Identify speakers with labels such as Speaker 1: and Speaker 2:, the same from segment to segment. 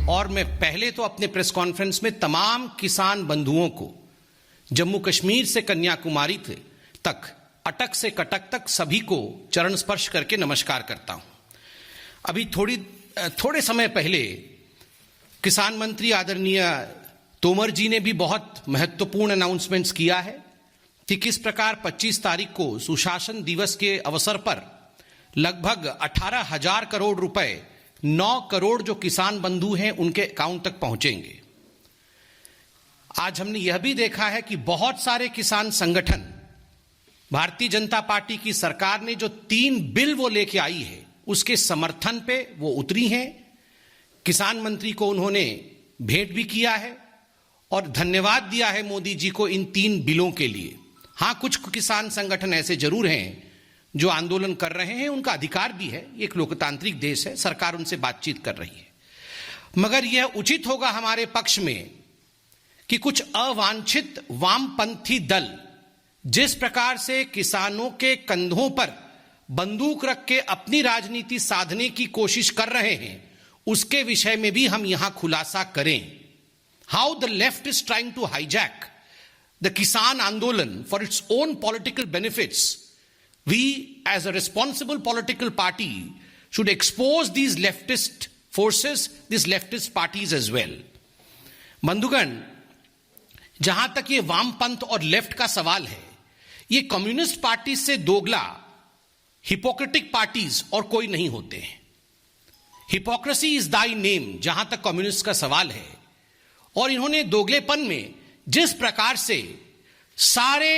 Speaker 1: और मैं पहले तो अपने प्रेस कॉन्फ्रेंस में तमाम किसान बंधुओं को जम्मू कश्मीर से कन्याकुमारी तक, अटक से कटक तक सभी को चरण स्पर्श करके नमस्कार करता हूं। अभी थोड़े समय पहले किसान मंत्री आदरणीय तोमर जी ने भी बहुत महत्वपूर्ण अनाउंसमेंट्स किया है कि किस प्रकार 25 तारीख को सुशासन दिवस के अवसर पर लगभग 18,000 करोड़ रुपए, 9 करोड़ जो किसान बंधु हैं उनके अकाउंट तक पहुंचेंगे। आज हमने यह भी देखा है कि बहुत सारे किसान संगठन, भारतीय जनता पार्टी की सरकार ने जो 3 बिल वो लेके आई है उसके समर्थन पे वो उतरी हैं। किसान मंत्री को उन्होंने भेंट भी किया है और धन्यवाद दिया है मोदी जी को इन 3 बिलों के लिए। हां, कुछ किसान संगठन ऐसे जरूर हैं जो आंदोलन कर रहे हैं, उनका अधिकार भी है, एक लोकतांत्रिक देश है, सरकार उनसे बातचीत कर रही है। मगर यह उचित होगा हमारे पक्ष में कि कुछ अवांछित वामपंथी दल जिस प्रकार से किसानों के कंधों पर बंदूक रख के अपनी राजनीति साधने की कोशिश कर रहे हैं, उसके विषय में भी हम यहां खुलासा करें। How the left is trying to hijack the kisan andolan for its own political benefits. We, as a responsible political party, should expose these leftist forces, these leftist parties as well. बंधुगण, जहां तक ये वामपंथ और लेफ्ट का सवाल है, ये कम्युनिस्ट पार्टी से दोगला हिपोक्रेटिक पार्टीज और कोई नहीं होते हैं। हिपोक्रेसी इज दाई नेम, जहां तक कम्युनिस्ट का सवाल है। और इन्होंने दोगलेपन में जिस प्रकार से सारे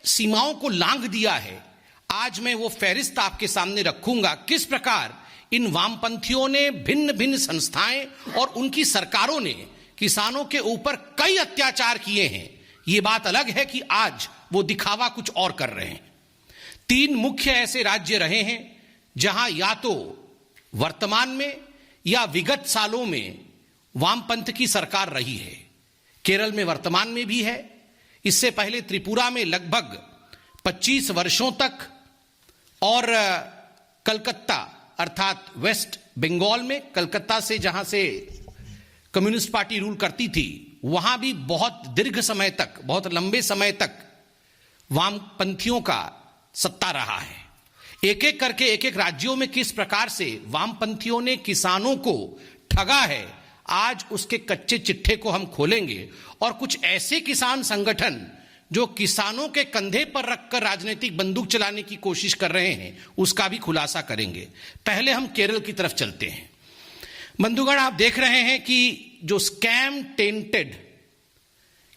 Speaker 1: सीमाओं को लांघ दिया है, आज मैं वो फहरिस्त आपके सामने रखूंगा किस प्रकार इन वामपंथियों ने, भिन्न भिन्न संस्थाएं और उनकी सरकारों ने किसानों के ऊपर कई अत्याचार किए हैं। ये बात अलग है कि आज वो दिखावा कुछ और कर रहे हैं। 3 मुख्य ऐसे राज्य रहे हैं जहां या तो वर्तमान में या विगत सालों में वामपंथ की सरकार रही है। केरल में वर्तमान में भी है, इससे पहले त्रिपुरा में लगभग 25 वर्षों तक, और कलकत्ता अर्थात वेस्ट बंगाल में, कलकत्ता से जहां से कम्युनिस्ट पार्टी रूल करती थी, वहां भी बहुत दीर्घ समय तक, बहुत लंबे समय तक वामपंथियों का सत्ता रहा है। एक एक करके एक एक राज्यों में किस प्रकार से वामपंथियों ने किसानों को ठगा है, आज उसके कच्चे चिट्ठे को हम खोलेंगे। और कुछ ऐसे किसान संगठन जो किसानों के कंधे पर रखकर राजनीतिक बंदूक चलाने की कोशिश कर रहे हैं, उसका भी खुलासा करेंगे। पहले हम केरल की तरफ चलते हैं। बंधुगण, आप देख रहे हैं कि जो स्कैम टेंटेड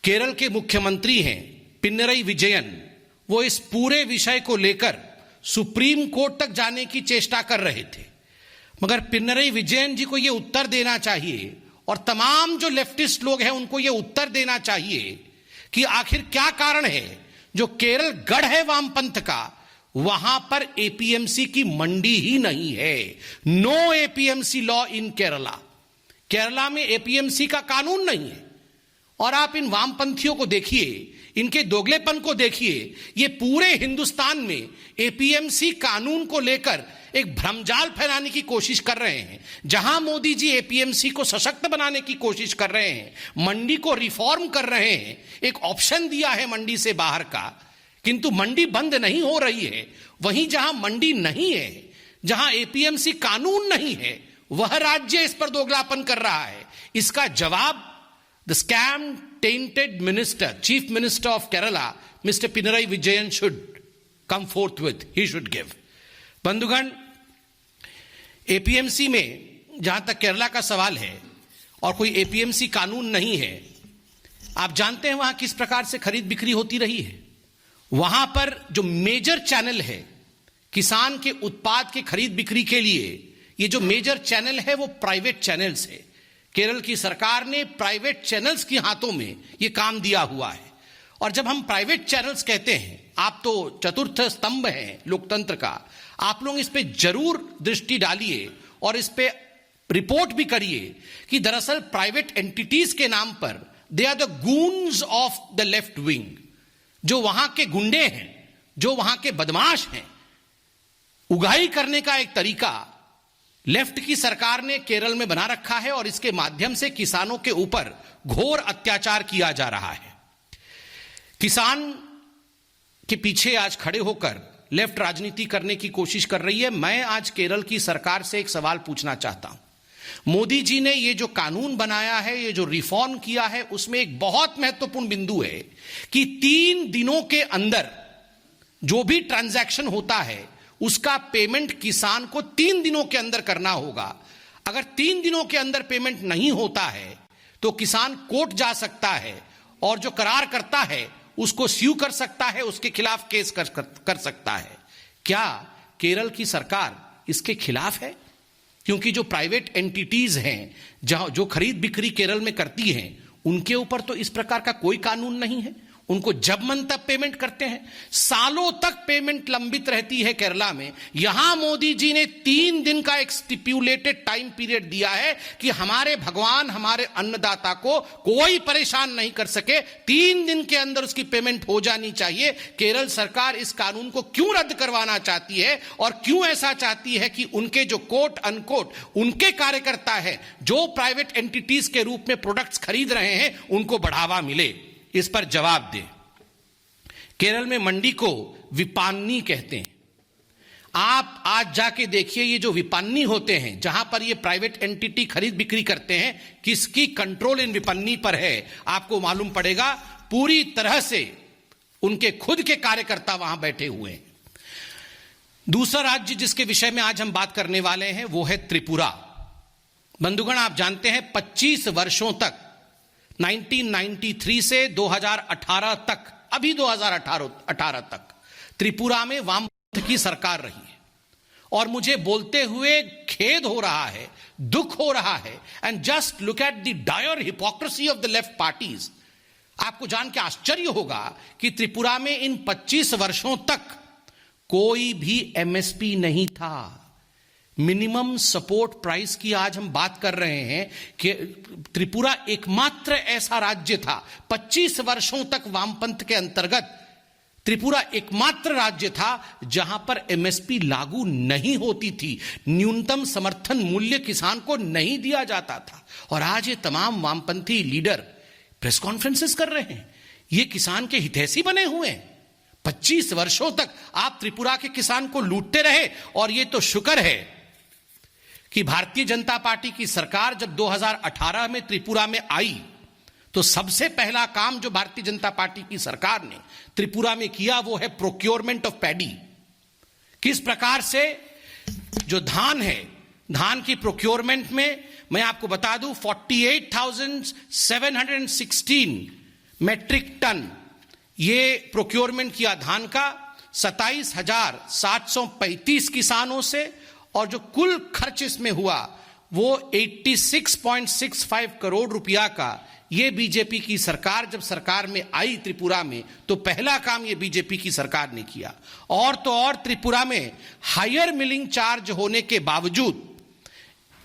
Speaker 1: केरल के मुख्यमंत्री हैं पिनरई विजयन, वो इस पूरे विषय को लेकर सुप्रीम कोर्ट तक जाने की चेष्टा कर रहे थे। मगर पिनरई विजयन जी को यह उत्तर देना चाहिए, और तमाम जो लेफ्टिस्ट लोग हैं उनको यह उत्तर देना चाहिए कि आखिर क्या कारण है जो केरल गढ़ है वामपंथ का, वहां पर एपीएमसी की मंडी ही नहीं है। No APMC law in Kerala. Kerala में एपीएमसी का कानून नहीं है। और आप इन वामपंथियों को देखिए, इनके दोगलेपन को देखिए। ये पूरे हिंदुस्तान में एपीएमसी कानून को लेकर एक भ्रमजाल फैलाने की कोशिश कर रहे हैं। जहां मोदी जी एपीएमसी को सशक्त बनाने की कोशिश कर रहे हैं, मंडी को रिफॉर्म कर रहे हैं, एक ऑप्शन दिया है मंडी से बाहर का, किंतु मंडी बंद नहीं हो रही है। वहीं जहां मंडी नहीं है, जहां एपीएमसी कानून नहीं है, वह राज्य इस पर दोगलापन कर रहा है। इसका जवाब the scam tainted minister, chief minister of Kerala, mister Pinarayi Vijayan should come forth with, he should give. बंधुगण, एपीएमसी में जहां तक केरला का सवाल है और कोई एपीएमसी कानून नहीं है, आप जानते हैं वहां किस प्रकार से खरीद बिक्री होती रही है। वहां पर जो मेजर चैनल है किसान के उत्पाद के खरीद बिक्री के लिए, ये जो मेजर चैनल है वो प्राइवेट चैनल्स है। केरल की सरकार ने प्राइवेट चैनल्स के हाथों में ये काम दिया हुआ है। और जब हम प्राइवेट चैनल्स कहते हैं, आप तो चतुर्थ स्तंभ हैं लोकतंत्र का, आप लोग इस पे जरूर दृष्टि डालिए और इस पे रिपोर्ट भी करिए कि दरअसल प्राइवेट एंटिटीज के नाम पर they are the goons of the left wing. जो वहां के गुंडे हैं, जो वहां के बदमाश हैं, उगाही करने का एक तरीका लेफ्ट की सरकार ने केरल में बना रखा है और इसके माध्यम से किसानों के ऊपर घोर अत्याचार किया जा रहा है। किसान के पीछे आज खड़े होकर लेफ्ट राजनीति करने की कोशिश कर रही है। मैं आज केरल की सरकार से एक सवाल पूछना चाहता हूं। मोदी जी ने ये जो कानून बनाया है, ये जो रिफॉर्म किया है, उसमें एक बहुत महत्वपूर्ण बिंदु है कि 3 दिनों के अंदर जो भी ट्रांजैक्शन होता है उसका पेमेंट किसान को 3 दिनों के अंदर करना होगा। अगर 3 दिनों के अंदर पेमेंट नहीं होता है तो किसान कोर्ट जा सकता है और जो करार करता है उसको स्यू कर सकता है, उसके खिलाफ केस कर सकता है। क्या केरल की सरकार इसके खिलाफ है? क्योंकि जो प्राइवेट एंटिटीज हैं जो खरीद बिक्री केरल में करती हैं, उनके ऊपर तो इस प्रकार का कोई कानून नहीं है। उनको जब मन तब पेमेंट करते हैं, सालों तक पेमेंट लंबित रहती है केरला में। यहां मोदी जी ने 3 दिन का एक स्टिप्यूलेटेड टाइम पीरियड दिया है कि हमारे भगवान, हमारे अन्नदाता को कोई परेशान नहीं कर सके, 3 दिन के अंदर उसकी पेमेंट हो जानी चाहिए। केरल सरकार इस कानून को क्यों रद्द करवाना चाहती है और क्यों ऐसा चाहती है कि उनके जो कोट अनकोट उनके कार्यकर्ता है, जो प्राइवेट एंटिटीज के रूप में प्रोडक्ट्स खरीद रहे हैं, उनको बढ़ावा मिले? इस पर जवाब दे। केरल में मंडी को विपणनी कहते हैं। आप आज जाके देखिए, ये जो विपणनी होते हैं, जहां पर ये प्राइवेट एंटिटी खरीद बिक्री करते हैं, किसकी कंट्रोल इन विपणनी पर है आपको मालूम पड़ेगा। पूरी तरह से उनके खुद के कार्यकर्ता वहां बैठे हुए हैं। दूसरा राज्य जिसके विषय में आज हम बात करने वाले हैं वो है त्रिपुरा। बंधुगण, आप जानते हैं 25 वर्षों तक, 1993 से 2018 तक, अभी 2018 तक त्रिपुरा में वामपंथ की सरकार रही है। और मुझे बोलते हुए खेद हो रहा है, दुख हो रहा है। And just look at the dire hypocrisy of the left parties. आपको जान के आश्चर्य होगा कि त्रिपुरा में इन 25 वर्षों तक कोई भी एमएसपी नहीं था। मिनिमम सपोर्ट प्राइस की आज हम बात कर रहे हैं कि त्रिपुरा एकमात्र ऐसा राज्य था 25 वर्षों तक वामपंथ के अंतर्गत, त्रिपुरा एकमात्र राज्य था जहां पर एमएसपी लागू नहीं होती थी। न्यूनतम समर्थन मूल्य किसान को नहीं दिया जाता था। और आज ये तमाम वामपंथी लीडर प्रेस कॉन्फ्रेंसेस कर रहे हैं, ये किसान के हितैषी बने हुए हैं। 25 वर्षों तक आप त्रिपुरा के किसान को लूटते रहे। और ये तो शुक्र है कि भारतीय जनता पार्टी की सरकार जब 2018 में त्रिपुरा में आई तो सबसे पहला काम जो भारतीय जनता पार्टी की सरकार ने त्रिपुरा में किया वो है प्रोक्योरमेंट ऑफ पैडी। किस प्रकार से जो धान है, धान की प्रोक्योरमेंट में मैं आपको बता दूं 48,716 मैट्रिक टन ये प्रोक्योरमेंट किया धान का 27,735 किसानों से। और जो कुल खर्च इसमें हुआ वो 86.65 करोड़ रुपया का। ये बीजेपी की सरकार जब सरकार में आई त्रिपुरा में तो पहला काम ये बीजेपी की सरकार ने किया। और तो और त्रिपुरा में हायर मिलिंग चार्ज होने के बावजूद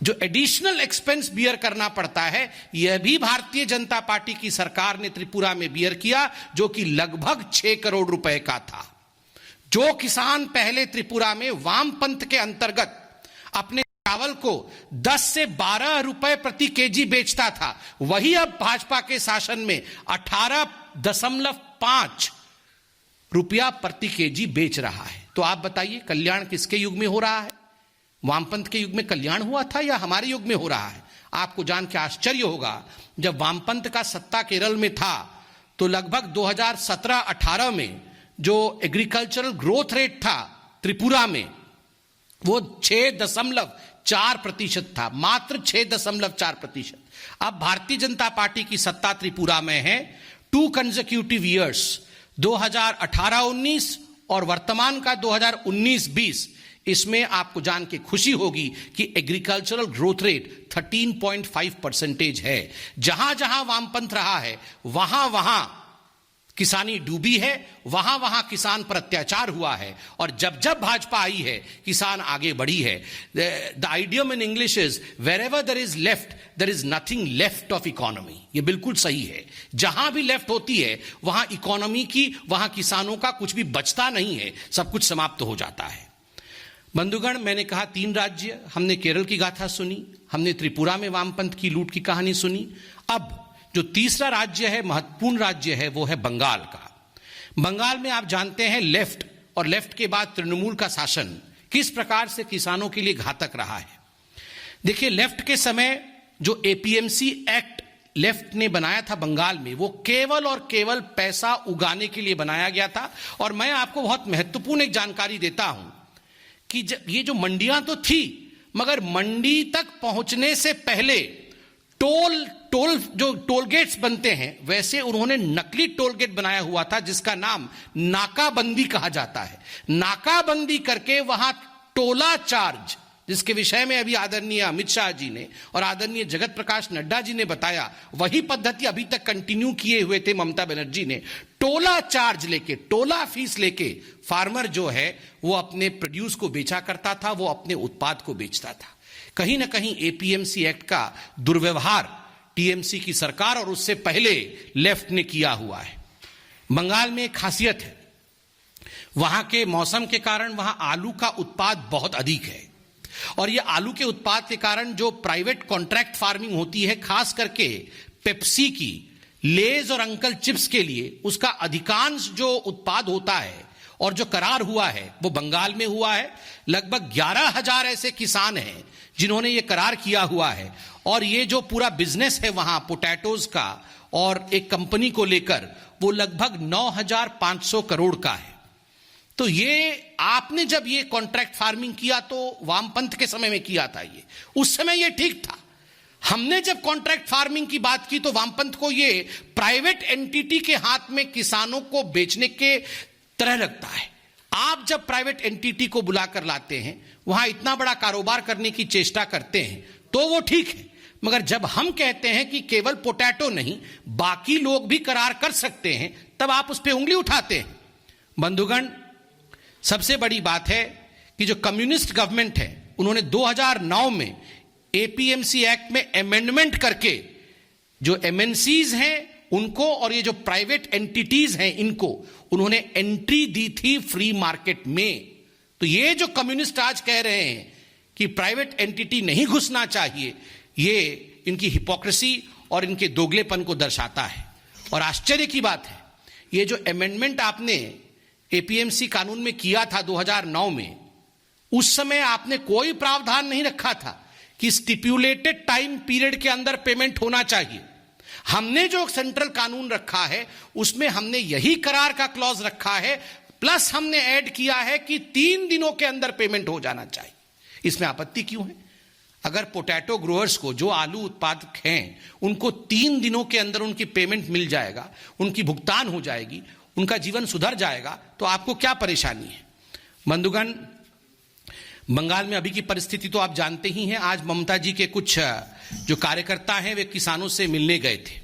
Speaker 1: जो एडिशनल एक्सपेंस बियर करना पड़ता है, यह भी भारतीय जनता पार्टी की सरकार ने त्रिपुरा में बियर किया, जो कि लगभग 6 करोड़ रुपए का था। जो किसान पहले त्रिपुरा में वामपंथ के अंतर्गत अपने चावल को 10 से 12 रुपए प्रति केजी बेचता था, वही अब भाजपा के शासन में 18.5 रुपया प्रति केजी बेच रहा है। तो आप बताइए, कल्याण किसके युग में हो रहा है? वामपंथ के युग में कल्याण हुआ था या हमारे युग में हो रहा है? आपको जान के आश्चर्य होगा, जब वामपंथ का सत्ता केरल में था तो लगभग 2017-18 में जो एग्रीकल्चरल ग्रोथ रेट था त्रिपुरा में वो 6.4% था, मात्र 6.4%। अब भारतीय जनता पार्टी की सत्ता त्रिपुरा में है 2 कंसेक्यूटिव ईयर्स, 2018-19 और वर्तमान का 2019-20। इसमें आपको जान के खुशी होगी कि एग्रीकल्चरल ग्रोथ रेट 13.5% है। जहां जहां वामपंथ रहा है वहां वहां किसानी डूबी है, वहां वहां किसान पर अत्याचार हुआ है। और जब जब भाजपा आई है किसान आगे बढ़ी है। The idiom in English is wherever there is left there is nothing left of economy. ये बिल्कुल सही है, जहां भी लेफ्ट होती है वहां इकोनॉमी की, वहां किसानों का कुछ भी बचता नहीं है, सब कुछ समाप्त हो जाता है। बंधुगण, मैंने कहा 3 राज्य, हमने केरल की गाथा सुनी, हमने त्रिपुरा में वामपंथ की लूट की कहानी सुनी। अब जो तीसरा राज्य है, महत्वपूर्ण राज्य है, वो है बंगाल का। बंगाल में आप जानते हैं लेफ्ट और लेफ्ट के बाद तृणमूल का शासन किस प्रकार से किसानों के लिए घातक रहा है। देखिए, लेफ्ट के समय जो एपीएमसी एक्ट लेफ्ट ने बनाया था बंगाल में, वो केवल और केवल पैसा उगाने के लिए बनाया गया था। और मैं आपको बहुत महत्वपूर्ण एक जानकारी देता हूं कि ये जो मंडियां तो थी, मगर मंडी तक पहुंचने से पहले टोल गेट्स बनते हैं, वैसे उन्होंने नकली टोल गेट बनाया हुआ था जिसका नाम नाकाबंदी कहा जाता है। नाकाबंदी करके वहां टोला चार्ज, जिसके विषय में अभी आदरणीय अमित शाह जी ने और आदरणीय जगत प्रकाश नड्डा जी ने बताया, वही पद्धति अभी तक कंटिन्यू किए हुए थे ममता बनर्जी ने। टोला चार्ज लेके, टोला फीस लेके फार्मर जो है वो अपने प्रोड्यूस को बेचा करता था, वो अपने उत्पाद को बेचता था। कहीं ना कहीं एपीएमसी एक्ट का दुर्व्यवहार टीएमसी की सरकार और उससे पहले लेफ्ट ने किया हुआ है। बंगाल में एक खासियत है, वहां के मौसम के कारण वहां आलू का उत्पाद बहुत अधिक है, और यह आलू के उत्पाद के कारण जो प्राइवेट कॉन्ट्रैक्ट फार्मिंग होती है, खास करके पेप्सी की, लेज और अंकल चिप्स के लिए उसका अधिकांश जो उत्पाद होता है और जो करार हुआ है वो बंगाल में हुआ है। लगभग 11,000 ऐसे किसान हैं जिन्होंने ये करार किया हुआ है, और ये जो पूरा बिजनेस है वहां पोटैटोज का और एक कंपनी को लेकर, वो लगभग 9,500 करोड़ का है। तो ये आपने जब ये कॉन्ट्रैक्ट फार्मिंग किया तो वामपंथ के समय में किया था, ये उस समय ये ठीक था। हमने जब कॉन्ट्रैक्ट फार्मिंग की बात की तो वामपंथ को ये प्राइवेट एंटिटी के हाथ में किसानों को बेचने के तरह लगता है। आप जब प्राइवेट एंटिटी को बुलाकर लाते हैं, वहां इतना बड़ा कारोबार करने की चेष्टा करते हैं, तो वो ठीक है। मगर जब हम कहते हैं कि केवल पोटैटो नहीं, बाकी लोग भी करार कर सकते हैं, तब आप उस पर उंगली उठाते हैं। बंधुगण, सबसे बड़ी बात है कि जो कम्युनिस्ट गवर्नमेंट है, उन्होंने 2009 में एपीएमसी एक्ट में अमेंडमेंट करके जो एमएनसीज हैं उनको और ये जो प्राइवेट एंटिटीज हैं इनको उन्होंने एंट्री दी थी फ्री मार्केट में। तो ये जो कम्युनिस्ट आज कह रहे हैं कि प्राइवेट एंटिटी नहीं घुसना चाहिए, ये इनकी हिपोक्रेसी और इनके दोगलेपन को दर्शाता है। और आश्चर्य की बात है, ये जो अमेंडमेंट आपने एपीएमसी कानून में किया था 2009 में, उस समय आपने कोई प्रावधान नहीं रखा था कि स्टिप्यूलेटेड टाइम पीरियड के अंदर पेमेंट होना चाहिए। हमने जो सेंट्रल कानून रखा है उसमें हमने यही करार का क्लॉज रखा है, प्लस हमने ऐड किया है कि 3 दिनों के अंदर पेमेंट हो जाना चाहिए। इसमें आपत्ति क्यों है? अगर पोटैटो ग्रोअर्स को, जो आलू उत्पादक हैं, उनको 3 दिनों के अंदर उनकी पेमेंट मिल जाएगा, उनकी भुगतान हो जाएगी, उनका जीवन सुधर जाएगा, तो आपको क्या परेशानी है? बंधुगण, बंगाल में अभी की परिस्थिति तो आप जानते ही हैं। आज ममता जी के कुछ जो कार्यकर्ता हैं वे किसानों से मिलने गए थे,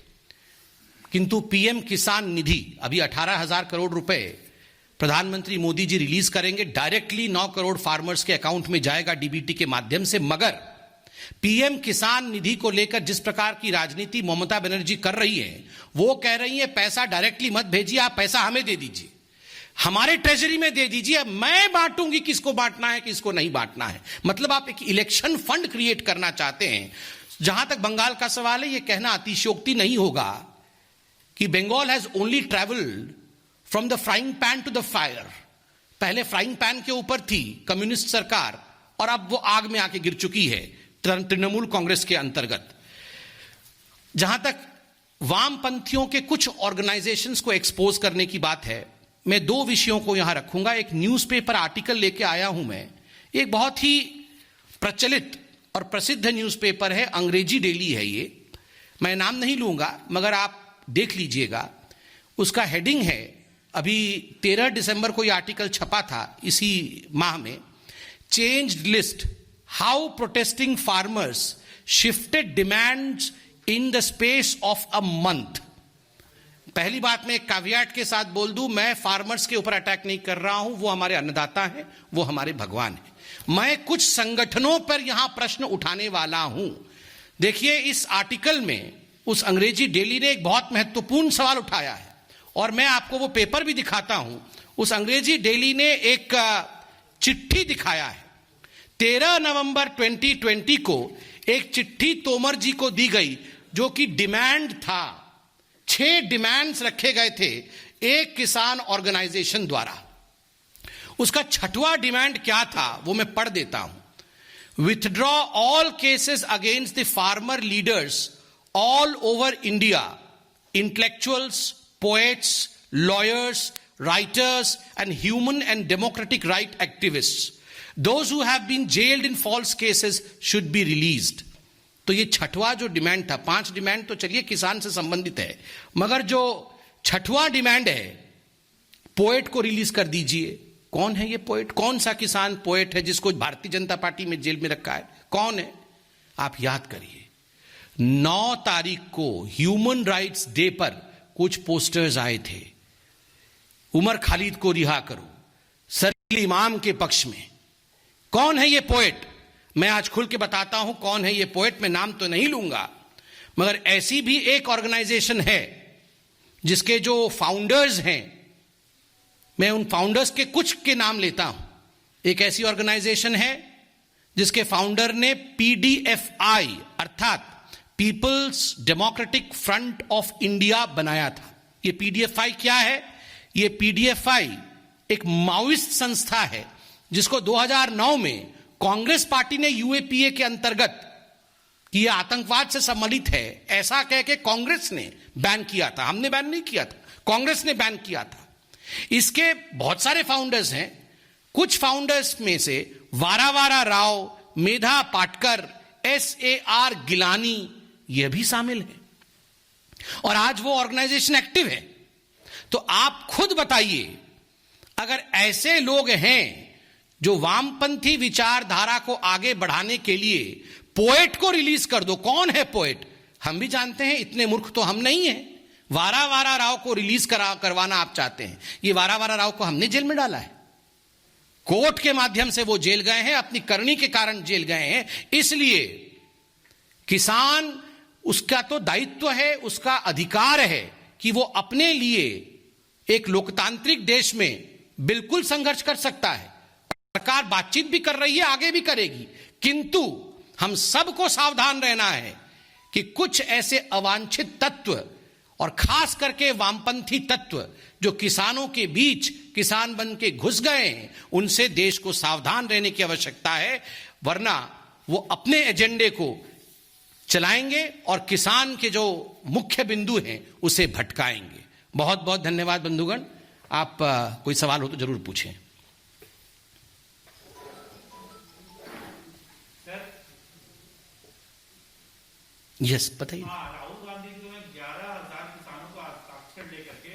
Speaker 1: किंतु पीएम किसान निधि अभी 18,000 करोड़ रुपए प्रधानमंत्री मोदी जी रिलीज करेंगे, डायरेक्टली 9 करोड़ फार्मर्स के अकाउंट में जाएगा डीबीटी के माध्यम से। मगर पीएम किसान निधि को लेकर जिस प्रकार की राजनीति ममता बनर्जी कर रही है, वो कह रही है पैसा डायरेक्टली मत भेजिए, आप पैसा हमें दे दीजिए, हमारे ट्रेजरी में दे दीजिए, मैं बांटूंगी किसको बांटना है किसको नहीं बांटना है। मतलब आप एक इलेक्शन फंड क्रिएट करना चाहते हैं। जहां तक बंगाल का सवाल है, यह कहना अतिशयोक्ति नहीं होगा कि Bengal has only travelled from the frying pan to the fire. पहले फ्राइंग पैन के ऊपर थी कम्युनिस्ट सरकार और अब वो आग में आके गिर चुकी है तृणमूल कांग्रेस के अंतर्गत। जहां तक वामपंथियों के कुछ ऑर्गेनाइजेशंस को एक्सपोज करने की बात है, मैं 2 विषयों को यहां रखूंगा। एक न्यूज़पेपर आर्टिकल लेके आया हूं मैं, एक बहुत ही प्रचलित और प्रसिद्ध न्यूज़पेपर है, अंग्रेजी डेली है ये, मैं नाम नहीं लूंगा मगर आप देख लीजिएगा। उसका हेडिंग है, अभी 13 दिसंबर को ये आर्टिकल छपा था इसी माह में, changed list, how protesting farmers shifted demands in the space of a month. पहली बात मैं एक कैविएट के साथ बोल दूं, मैं फार्मर्स के ऊपर अटैक नहीं कर रहा हूं, वो हमारे अन्नदाता हैं, वो हमारे भगवान हैं। मैं कुछ संगठनों पर यहां प्रश्न उठाने वाला हूं। देखिए, इस आर्टिकल में उस अंग्रेजी डेली ने एक बहुत महत्वपूर्ण सवाल उठाया है और मैं आपको वो पेपर भी दिखाता हूं। उस अंग्रेजी डेली ने एक चिट्ठी दिखाया है 13 नवंबर 2020 को एक चिट्ठी तोमर जी को दी गई जो कि डिमांड था। 6 डिमांड्स रखे गए थे एक किसान ऑर्गेनाइजेशन द्वारा। उसका 6वां डिमांड क्या था वो मैं पढ़ देता हूं। Withdraw all cases against the farmer leaders all over India, intellectuals, poets, lawyers, writers and human and democratic right activists. Those who have been jailed in false cases should be released. तो ये 6वां जो demand था, 5 demand तो चलिए किसान से संबंधित है, मगर जो 6वां डिमांड है, पोएट को रिलीज कर दीजिए। कौन है ये पोएट? कौन सा किसान पोएट है जिसको भारतीय जनता पार्टी में जेल में रखा है? कौन है? आप याद करिए। 9 तारीख को ह्यूमन राइट्स डे पर कुछ पोस्टर्स आए थे, उमर खालिद को रिहा करो, सरकील इमाम के पक्ष में। कौन है ये पोएट? मैं आज खुल के बताता हूं कौन है ये पोएट। मैं नाम तो नहीं लूंगा, मगर ऐसी भी एक ऑर्गेनाइजेशन है जिसके जो फाउंडर्स हैं, मैं उन फाउंडर्स के कुछ के नाम लेता हूं। एक ऐसी ऑर्गेनाइजेशन है जिसके फाउंडर ने PDFI अर्थात people's democratic front of India बनाया था। ये PDFI क्या है? ये PDFI एक माओइस्ट संस्था है जिसको 2009 में कांग्रेस पार्टी ने UAPA के अंतर्गत, कि यह आतंकवाद से सम्मिलित है ऐसा कह के कांग्रेस ने बैन किया था। हमने बैन नहीं किया था, कांग्रेस ने बैन किया था। इसके बहुत सारे फाउंडर्स हैं। कुछ फाउंडर्स में से वारावारा राव, मेधा पाटकर, SAR गिलानी, यह भी शामिल है और आज वो ऑर्गेनाइजेशन एक्टिव है। तो आप खुद बताइए, अगर ऐसे लोग हैं जो वामपंथी विचारधारा को आगे बढ़ाने के लिए पोएट को रिलीज कर दो। कौन है पोएट? हम भी जानते हैं, इतने मूर्ख तो हम नहीं हैं। वारावारा राव को रिलीज करवाना आप चाहते हैं। ये वारावारा राव को हमने जेल में डाला है, कोर्ट के माध्यम से वो जेल गए हैं, अपनी करनी के कारण जेल गए हैं। इसलिए किसान, उसका तो दायित्व है, उसका अधिकार है कि वो अपने लिए एक लोकतांत्रिक देश में बिल्कुल संघर्ष कर सकता है। सरकार बातचीत भी कर रही है, आगे भी करेगी, किंतु हम सबको सावधान रहना है कि कुछ ऐसे अवांछित तत्व और खास करके वामपंथी तत्व जो किसानों के बीच किसान बन के घुस गए हैं, उनसे देश को सावधान रहने की आवश्यकता है, वरना वो अपने एजेंडे को चलाएंगे और किसान के जो मुख्य बिंदु हैं उसे भटकाएंगे। बहुत बहुत धन्यवाद बंधुगण। आप कोई सवाल हो तो जरूर पूछें। यस, बताइए।
Speaker 2: राहुल गांधी जो है 11,000 किसानों को हस्ताक्षर लेकर के